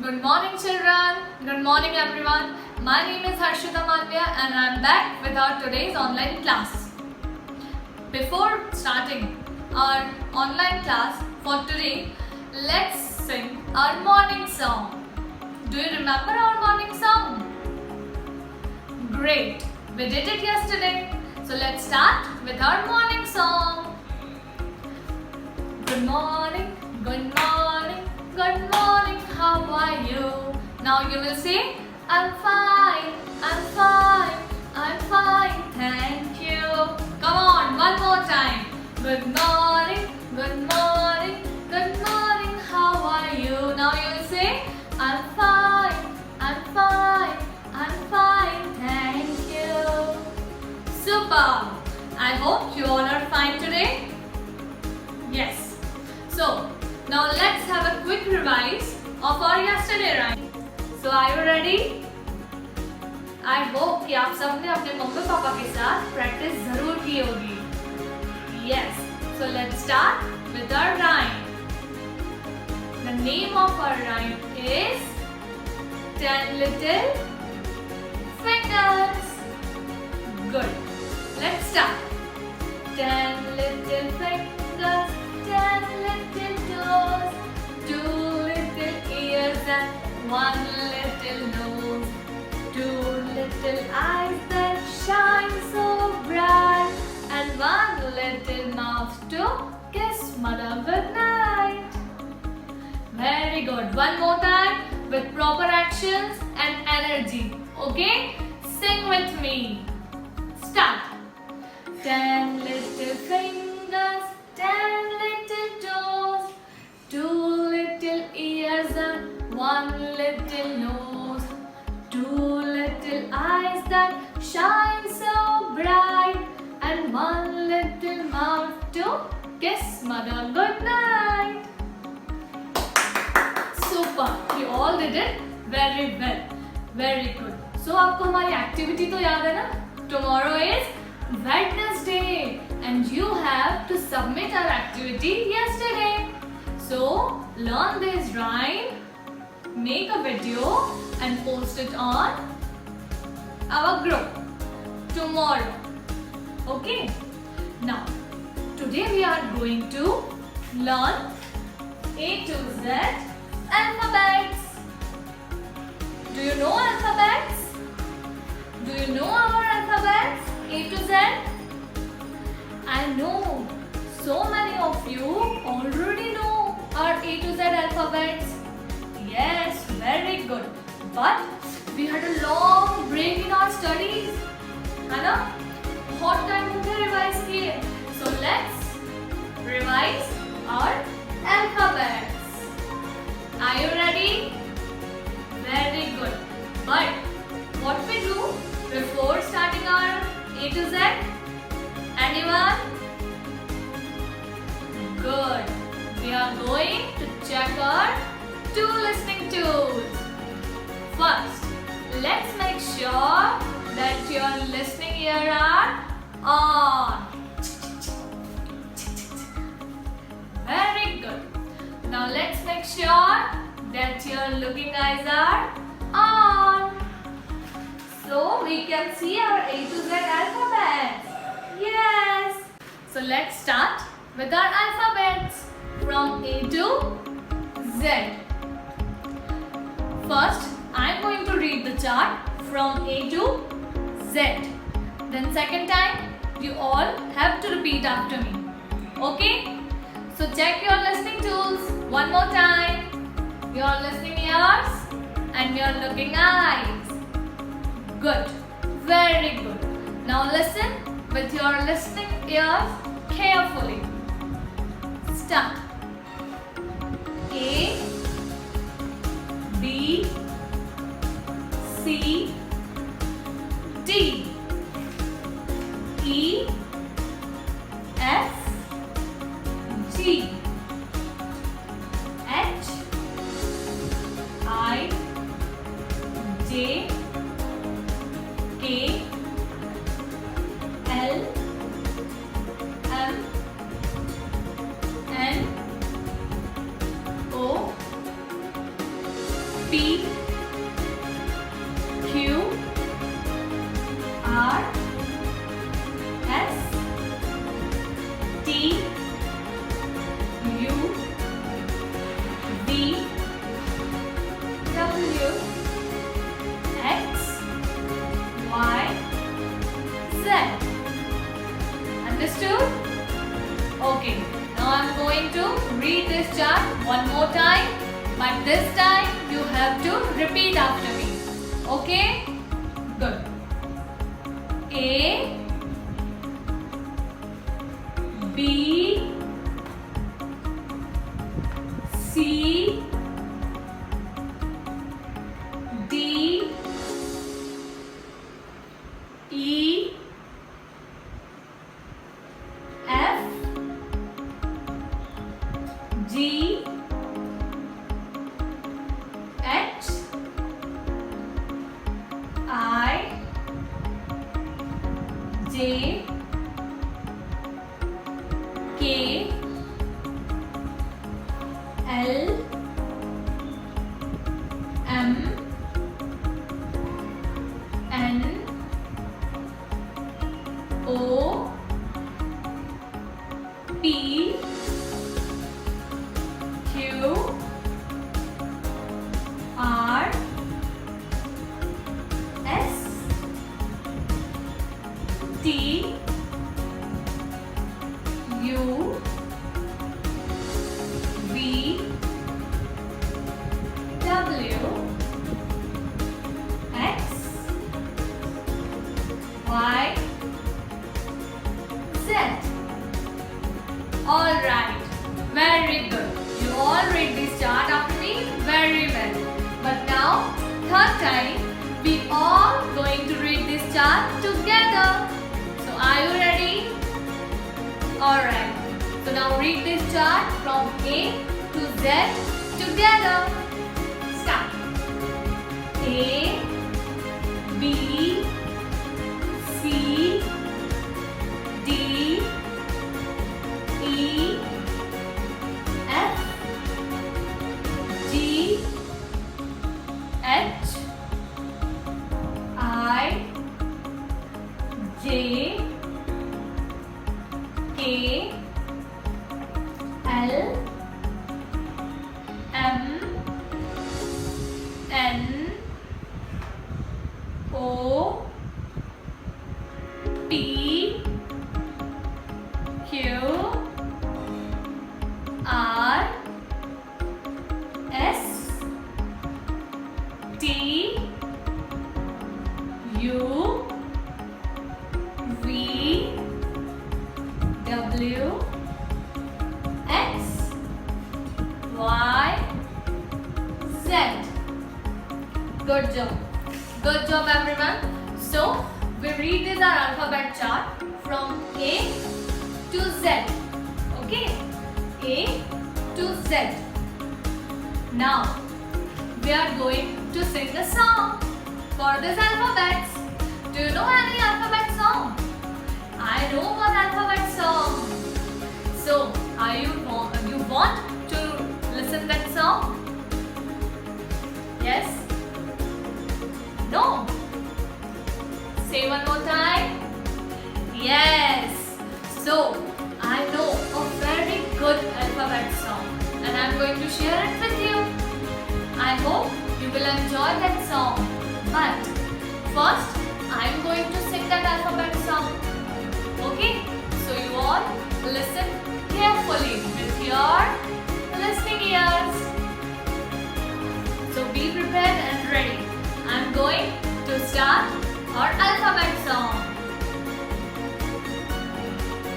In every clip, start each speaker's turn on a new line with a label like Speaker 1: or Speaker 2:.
Speaker 1: Good morning children, good morning everyone. My name is Harshita Malviya and I am back with our today's online class. Before starting our online class for today, let's sing our morning song. Do you remember our morning song? Great, we did it yesterday. So let's start with our morning song. Good morning, good morning, good morning, how are you? Now you will say, I'm fine, I'm fine, I'm fine, thank you. Come on, one more time. Good morning, good morning, good morning, how are you? Now you will say, I'm fine, I'm fine, I'm fine, thank you. Super! I hope you all are fine today. Yes. So, now let's have a quick revise of our yesterday rhyme. So, are you ready? I hope कि आप सबने अपने mummy papa के साथ practice जरूर की होगी. Yes. So, let's start with our rhyme. The name of our rhyme is 10 Little Fingers. Good. Let's start. 10 little fingers, 10 little toes, 2 little ears and 1 little nose, 2 little eyes that shine so bright, and 1 little mouth to kiss mother goodnight. Very good. One more time with proper actions and energy. Okay? Sing with me. Start. 10 little fingers, 10 little toes, 2 little ears and 1 little nose, 2 little eyes that shine so bright, and 1 little mouth to kiss mother goodnight. Super! You all did it very well. Very good. So आपको हमारी activity तो याद है ना? Tomorrow is Wednesday and you have to submit our activity yesterday. So learn this rhyme, make a video and post it on our group tomorrow. Okay? Now today we are going to learn A to Z alphabets. Do you know alphabets? Do you know our alphabets? A to Z? I know so many of you already know our A to Z alphabets. Yes, very good. But we had a long break in our studies. है ना? बहुत time हो गया revise किए. So let's revise our alphabets. Are you ready? Very good. But what we do before starting our A to Z? Anyone? Good. We are going to check our 2 listening tools. First, let's make sure that your listening ears are on. Very good. Now let's make sure that your looking eyes are on. So we can see our A to Z alphabets. Yes. So let's start with our alphabets from A to Z. First, I am going to read the chart from A to Z. Then second time, you all have to repeat after me. Okay? So check your listening tools one more time. Your listening ears and your looking eyes. Good. Very good. Now listen with your listening ears carefully. Start. A, B, C, D, E, F, G, H, I, J, K, L, M, N, O, Okay, now I'm going to read this chart one more time, but this time you have to repeat after me. Okay? Good. A, B, C, D, E, F, G, H, I, J, K, L, M, N, O, P, Q, R, S, T, U, V, W, X, Y, Z. All right, very good. You all read this chart after me very well. But now, third time, we all going to read this chart together. So are you ready? All right. So now read this chart from A to Z together. Start. A, B, C, D, E, F, G, H, I, J, K, L, M, N, O, P, Q, R, S, T, U, V, W, X, Y, Z. Good job. Good job, everyone. So, we read this our alphabet chart from A to Z. Okay? A to Z. Now, we are going to sing a song for these alphabets. Do you know any alphabet song? I know one alphabet song. So, are you want to listen that song? Yes? No? Say one more time. Yes. So, I know a very good alphabet song and I'm going to share it with you. I hope you will enjoy that song. But first, I'm going to sing that alphabet song. Okay? So you all listen carefully with your listening ears. So be prepared and ready. I'm going to start our alphabet song.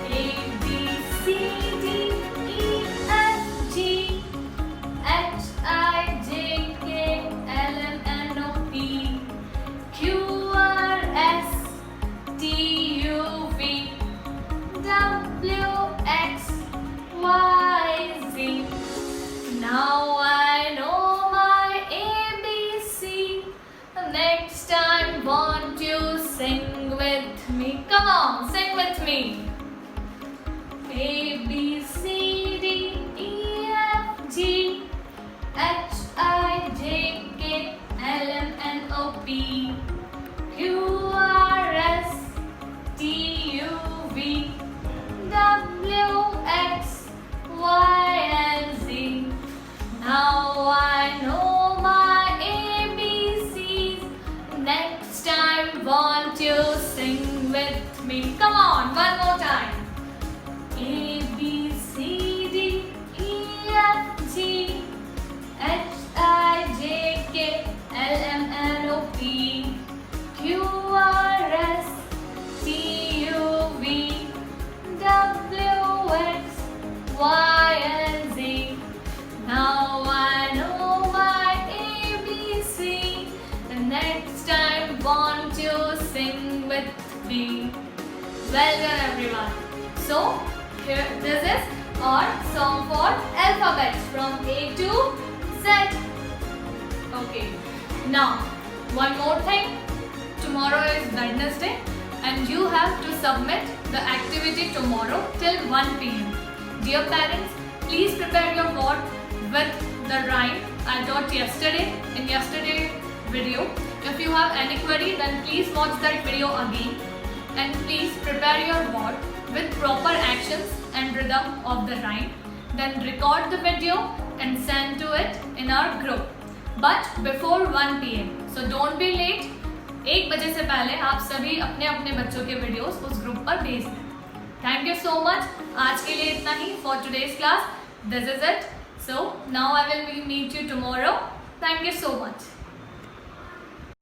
Speaker 1: A, B, C, D, E, F, G, H, I, J, K, L, M, N, O, P, Q, R, S, T, U, V, W, X, Y, Z. Now I know my ABC. Next time, want you sing with Y and Z. Now I know my ABC. The next time won't you sing with me? Well done everyone. So here this is our song for alphabets from A to Z. Okay. Now one more thing. Tomorrow is Wednesday and you have to submit the activity tomorrow till 1 p.m. Dear parents, please prepare your board with the rhyme I taught yesterday in yesterday's video. If you have any query, then please watch that video again and please prepare your board with proper actions and rhythm of the rhyme. Then record the video and send to it in our group. But before 1 p.m. So don't be late. 1 बजे से पहले आप सभी अपने अपने बच्चों के videos उस ग्रुप पर भेज दें। Thank you so much. आज के लिए इतना ही for today's class. This is it. So now I will meet you tomorrow. Thank you so much.